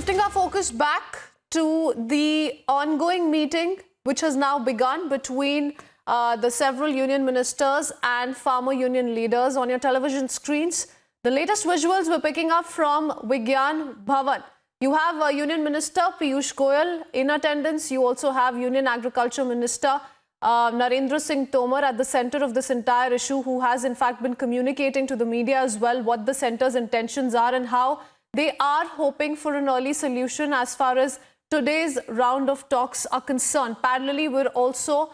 Shifting our focus back to the ongoing meeting which has now begun between the several union ministers and farmer union leaders on your television screens. The latest visuals we're picking up from Vigyan Bhavan. You have Union Minister Piyush Goyal in attendance. You also have Union Agriculture Minister Narendra Singh Tomar at the center of this entire issue, who has in fact been communicating to the media as well what the centre's intentions are and how they are hoping for an early solution as far as today's round of talks are concerned. Parallelly, we're also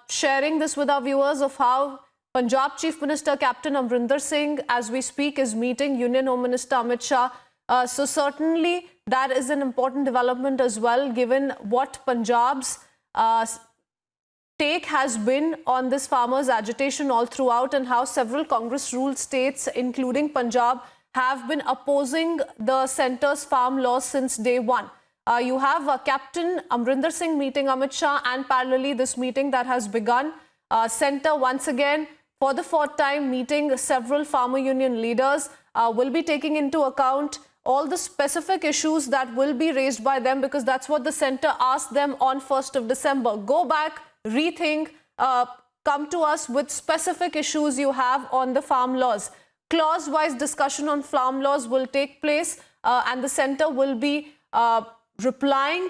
sharing this with our viewers of how Punjab Chief Minister Captain Amrinder Singh, as we speak, is meeting Union Home Minister Amit Shah. So certainly that is an important development as well, given what Punjab's take has been on this farmers' agitation all throughout, and how several Congress-ruled states, including Punjab, have been opposing the centre's farm laws since day one. You have Captain Amrinder Singh meeting Amit Shah, and parallelly this meeting that has begun. Centre once again, for the fourth time, meeting several farmer union leaders, will be taking into account all the specific issues that will be raised by them, because that's what the centre asked them on 1st of December. Go back, rethink, come to us with specific issues you have on the farm laws. Clause-wise discussion on farm laws will take place, and the centre will be replying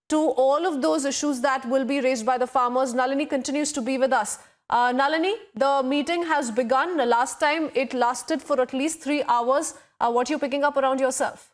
to all of those issues that will be raised by the farmers. Nalini continues to be with us. Nalini, the meeting has begun. The last time it lasted for at least 3 hours. What are you picking up around yourself?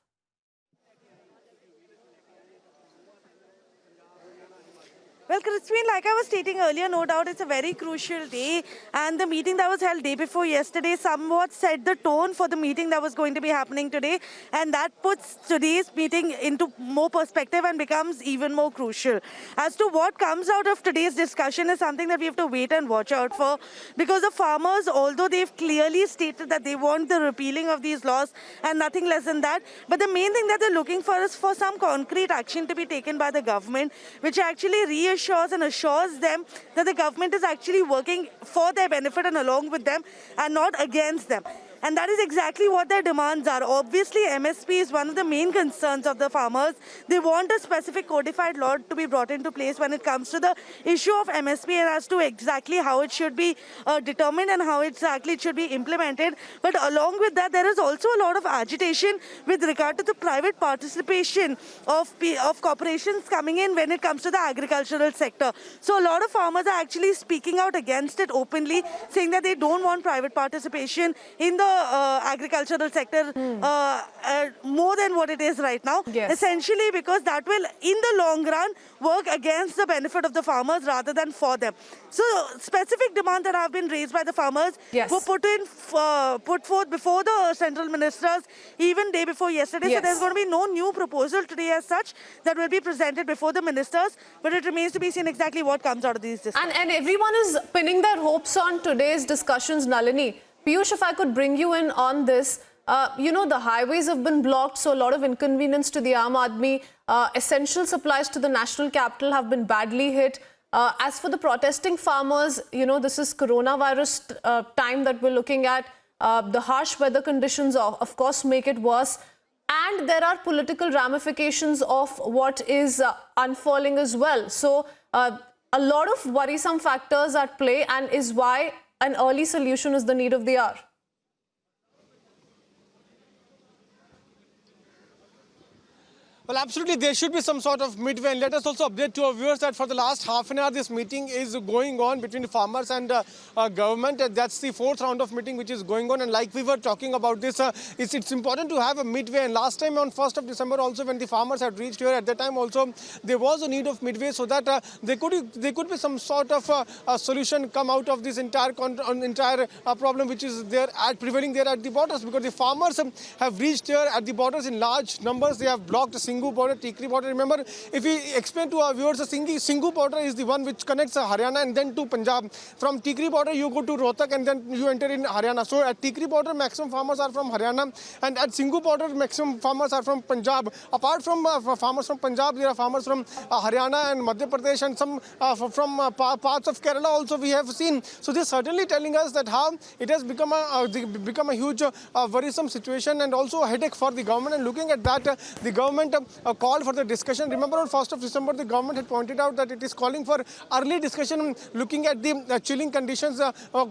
Well, Crispin, like I was stating earlier, no doubt it's a very crucial day, and the meeting that was held day before yesterday somewhat set the tone for the meeting that was going to be happening today, and that puts today's meeting into more perspective and becomes even more crucial. As to what comes out of today's discussion is something that we have to wait and watch out for, because the farmers, although they've clearly stated that they want the repealing of these laws and nothing less than that, but the main thing that they're looking for is for some concrete action to be taken by the government, which actually reassures and assures them that the government is actually working for their benefit and along with them and not against them. And that is exactly what their demands are. Obviously, MSP is one of the main concerns of the farmers. They want a specific codified law to be brought into place when it comes to the issue of MSP and as to exactly how it should be determined and how exactly it should be implemented. But along with that, there is also a lot of agitation with regard to the private participation of corporations coming in when it comes to the agricultural sector. So a lot of farmers are actually speaking out against it openly, saying that they don't want private participation in the agricultural sector more than what it is right now. Yes. Essentially because that will, in the long run, work against the benefit of the farmers rather than for them. So specific demands that have been raised by the farmers were put forth before the central ministers even day before yesterday. So there's going to be no new proposal today as such that will be presented before the ministers, but it remains to be seen exactly what comes out of these discussions. And everyone is pinning their hopes on today's discussions, Nalini. Piyush, if I could bring you in on this, you know, the highways have been blocked, so a lot of inconvenience to the Aam Aadmi. Essential supplies to the national capital have been badly hit. As for the protesting farmers, you know, this is coronavirus time that we're looking at. The harsh weather conditions, of course, make it worse. And there are political ramifications of what is unfurling as well. So a lot of worrisome factors at play, and is why an early solution is the need of the hour. Well, absolutely, there should be some sort of midway. And let us also update to our viewers that for the last half an hour, this meeting is going on between farmers and government. That's the fourth round of meeting which is going on. And like we were talking about this, it's important to have a midway. And last time on 1st of December also, when the farmers had reached here, at that time also, there was a need of midway so that there could be some sort of a solution come out of this entire problem which is there prevailing there at the borders. Because the farmers have reached here at the borders in large numbers. They have blocked Singhu border, Tikri border. Remember, if we explain to our viewers, the Singhu border is the one which connects Haryana and then to Punjab. From Tikri border, you go to Rohtak and then you enter in Haryana. So at Tikri border, maximum farmers are from Haryana, and at Singhu border, maximum farmers are from Punjab. Apart from farmers from Punjab, there are farmers from Haryana and Madhya Pradesh and some from parts of Kerala also we have seen. So this certainly telling us that how it has become a huge worrisome situation and also a headache for the government. And looking at that, the government called for the discussion. Remember, on 1st of December, the government had pointed out that it is calling for early discussion looking at the chilling conditions,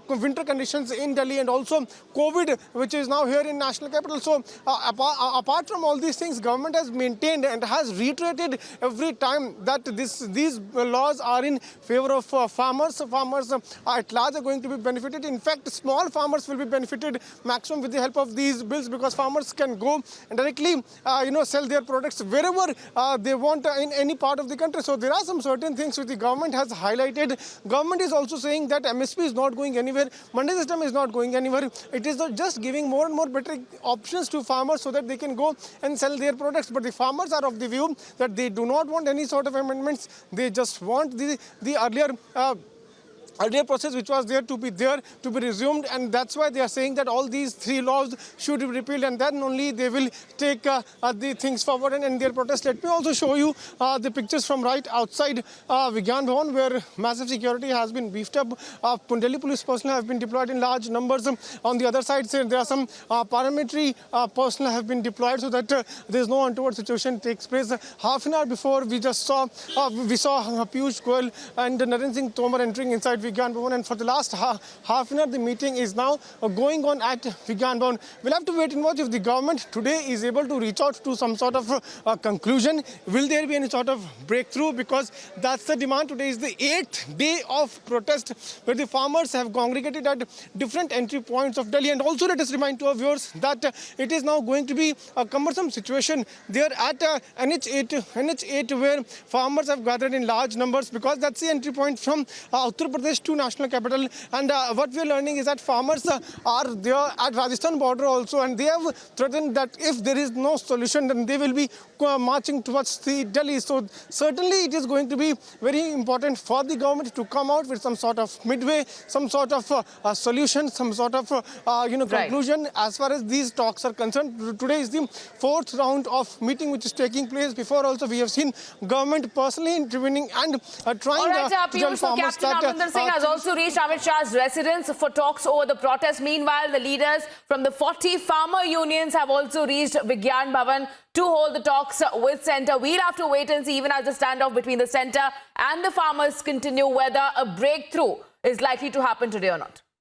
winter conditions in Delhi, and also COVID, which is now here in national capital. So apart from all these things, government has maintained and has reiterated every time that these laws are in favor of farmers. Farmers at large are going to be benefited. In fact, small farmers will be benefited maximum with the help of these bills, because farmers can go and directly sell their products wherever they want in any part of the country. So there are some certain things which the government has highlighted. Government is also saying that MSP is not going anywhere, Mandi system is not going anywhere. It is just giving more and more better options to farmers so that they can go and sell their products. But the farmers are of the view that they do not want any sort of amendments. They just want the earlier process which was there to be resumed, and that's why they are saying that all these three laws should be repealed, and then only they will take the things forward and end their protest. Let me also show you the pictures from right outside Vigyan Bhavan, where massive security has been beefed up. Delhi police personnel have been deployed in large numbers. On the other side, there are some paramilitary personnel have been deployed so that there is no untoward situation takes place. Half an hour before, we saw Piyush Goyal and Narendra Singh Tomar entering inside Vigyan Bhavan, and for the last half an hour the meeting is now going on at Vigyan Bhavan. We'll have to wait and watch if the government today is able to reach out to some sort of conclusion. Will there be any sort of breakthrough? Because that's the demand. Today is the 8th day of protest where the farmers have congregated at different entry points of Delhi. And also let us remind to our viewers that it is now going to be a cumbersome situation there at NH8 where farmers have gathered in large numbers, because that's the entry point from Uttar Pradesh to national capital. And what we are learning is that farmers are there at Rajasthan border also, and they have threatened that if there is no solution, then they will be marching towards the Delhi. So certainly it is going to be very important for the government to come out with some sort of midway, some sort of solution, some sort of conclusion as far as these talks are concerned. Today is the 4th round of meeting which is taking place. Before also we have seen government personally intervening and trying to tell farmers that Amrinder Singh has also reached Amit Shah's residence for talks over the protest. Meanwhile, the leaders from the 40 farmer unions have also reached Vigyan Bhavan to hold the talks with centre. We'll have to wait and see, even as the standoff between the centre and the farmers continue, whether a breakthrough is likely to happen today or not.